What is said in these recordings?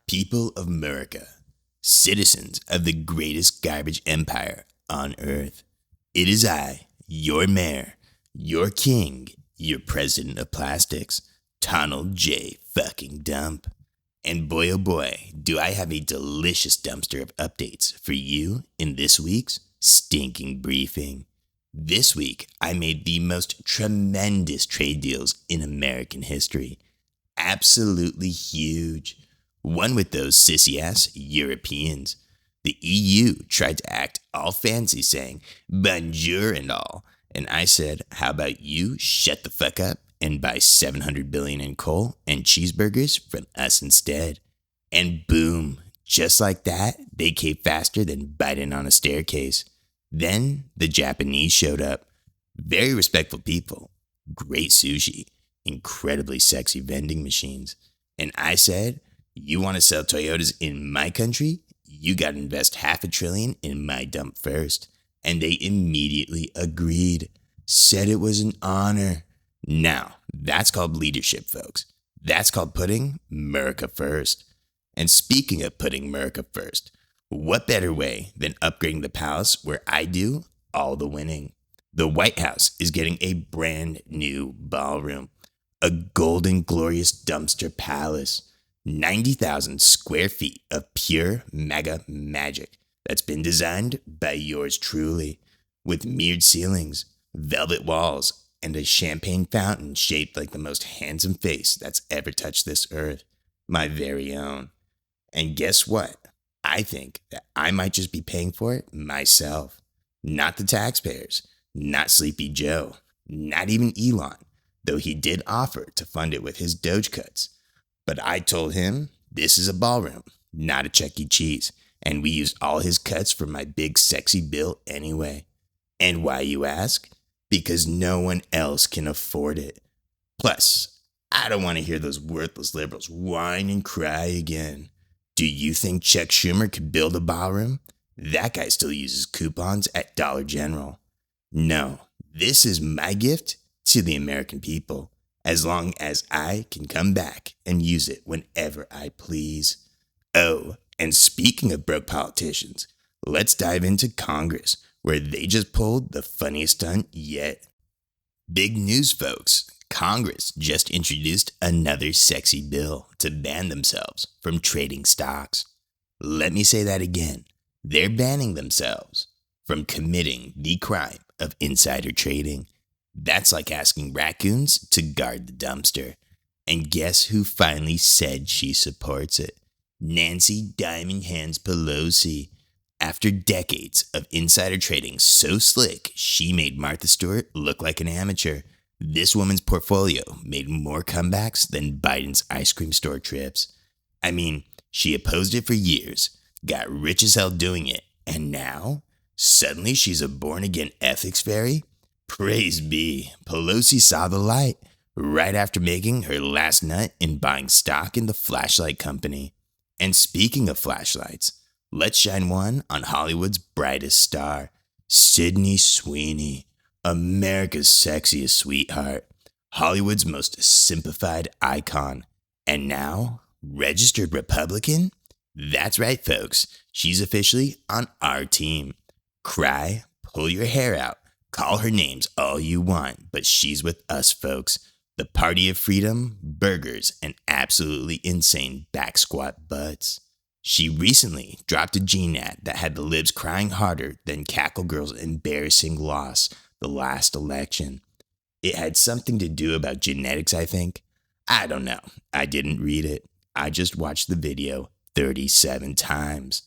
People of America, citizens of the greatest garbage empire on earth, it is I, your mayor, your king, your president of plastics, Tonald J. fucking Dump. And boy oh boy, do I have a delicious dumpster of updates for you in this week's stinking briefing. This week, I made the most tremendous trade deals in American history. Absolutely huge. One with those sissy-ass Europeans. The EU tried to act all fancy saying, bonjour and all. And I said, how about you shut the fuck up and buy $700 billion in coal and cheeseburgers from us instead. And boom, just like that, they caved faster than Biden on a staircase. Then the Japanese showed up. Very respectful people. Great sushi. Incredibly sexy vending machines. And I said, you want to sell Toyotas in my country? You got to invest $500 billion in my dump first. And they immediately agreed. Said it was an honor. Now, that's called leadership, folks. That's called putting America first. And speaking of putting America first, what better way than upgrading the palace where I do all the winning? The White House is getting a brand new ballroom. A golden, glorious dumpster palace. 90,000 square feet of pure mega magic that's been designed by yours truly, with mirrored ceilings, velvet walls, and a champagne fountain shaped like the most handsome face that's ever touched this earth, my very own. And guess what? I think that I might just be paying for it myself. Not the taxpayers, not Sleepy Joe, not even Elon, though he did offer to fund it with his Doge cuts. But I told him this is a ballroom, not a Chuck E. Cheese, and we used all his cuts for my big sexy bill anyway. And why, you ask? Because no one else can afford it. Plus, I don't want to hear those worthless liberals whine and cry again. Do you think Chuck Schumer could build a ballroom? That guy still uses coupons at Dollar General. No, this is my gift to the American people, as long as I can come back and use it whenever I please. Oh, and speaking of broke politicians, let's dive into Congress, where they just pulled the funniest stunt yet. Big news, folks. Congress just introduced another sexy bill to ban themselves from trading stocks. Let me say that again. They're banning themselves from committing the crime of insider trading. That's like asking raccoons to guard the dumpster. And guess who finally said she supports it? Nancy Diamond Hands Pelosi. After decades of insider trading so slick, she made Martha Stewart look like an amateur. This woman's portfolio made more comebacks than Biden's ice cream store trips. I mean, she opposed it for years, got rich as hell doing it, and now, suddenly she's a born-again ethics fairy? Praise be, Pelosi saw the light right after making her last nut in buying stock in the flashlight company. And speaking of flashlights, let's shine one on Hollywood's brightest star, Sydney Sweeney, America's sexiest sweetheart, Hollywood's most simplified icon, and now registered Republican? That's right, folks. She's officially on our team. Cry, pull your hair out, call her names all you want, but she's with us, folks. The party of freedom, burgers, and absolutely insane back squat butts. She recently dropped a Gene ad that had the libs crying harder than Cackle Girl's embarrassing loss the last election. It had something to do about genetics, I think. I don't know. I didn't read it. I just watched the video 37 times.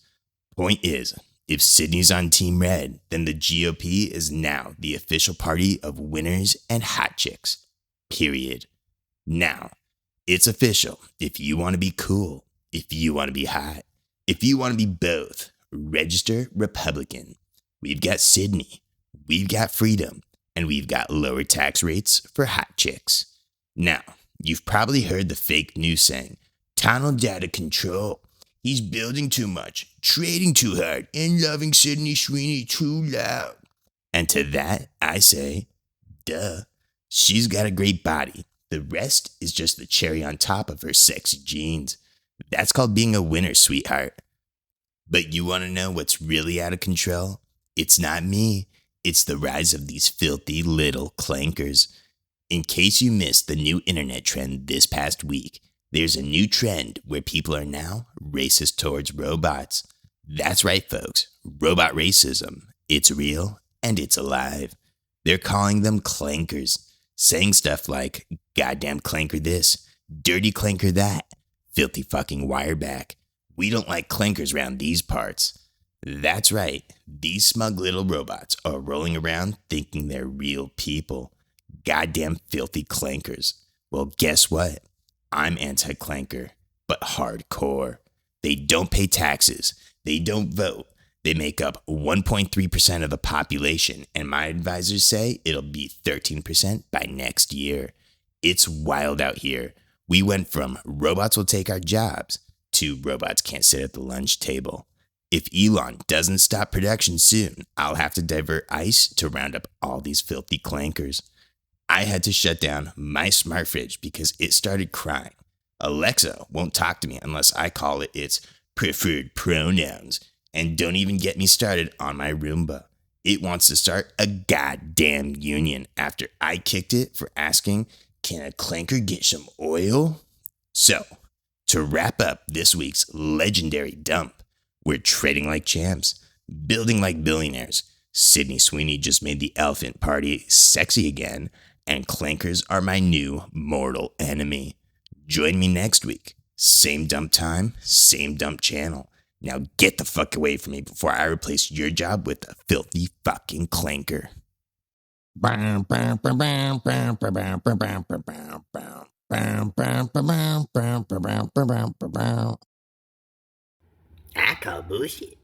Point is, if Sydney's on Team Red, then the GOP is now the official party of winners and hot chicks. Period. Now, it's official. If you want to be cool, if you want to be hot, if you want to be both, register Republican. We've got Sydney, we've got freedom, and we've got lower tax rates for hot chicks. Now, you've probably heard the fake news saying, Tonald's out of control. He's building too much, trading too hard, and loving Sydney Sweeney too loud. And to that, I say, duh. She's got a great body. The rest is just the cherry on top of her sexy genes. That's called being a winner, sweetheart. But you want to know what's really out of control? It's not me. It's the rise of these filthy little clankers. In case you missed the new internet trend this past week, there's a new trend where people are now racist towards robots. That's right, folks. Robot racism. It's real and it's alive. They're calling them clankers, saying stuff like, goddamn clanker this, dirty clanker that, filthy fucking wireback. We don't like clankers around these parts. That's right. These smug little robots are rolling around thinking they're real people. Goddamn filthy clankers. Well, guess what? I'm anti-clanker, but hardcore. They don't pay taxes. They don't vote. They make up 1.3% of the population, and my advisors say it'll be 13% by next year. It's wild out here. We went from robots will take our jobs to robots can't sit at the lunch table. If Elon doesn't stop production soon, I'll have to divert ICE to round up all these filthy clankers. I had to shut down my smart fridge because it started crying. Alexa won't talk to me unless I call it its preferred pronouns. And don't even get me started on my Roomba. It wants to start a goddamn union after I kicked it for asking, can a clanker get some oil? So, to wrap up this week's legendary dump, we're trading like champs, building like billionaires. Sydney Sweeney just made the elephant party sexy again, and clankers are my new mortal enemy. Join me next week. Same dump time, same dump channel. Now get the fuck away from me before I replace your job with a filthy fucking clanker. I call bullshit.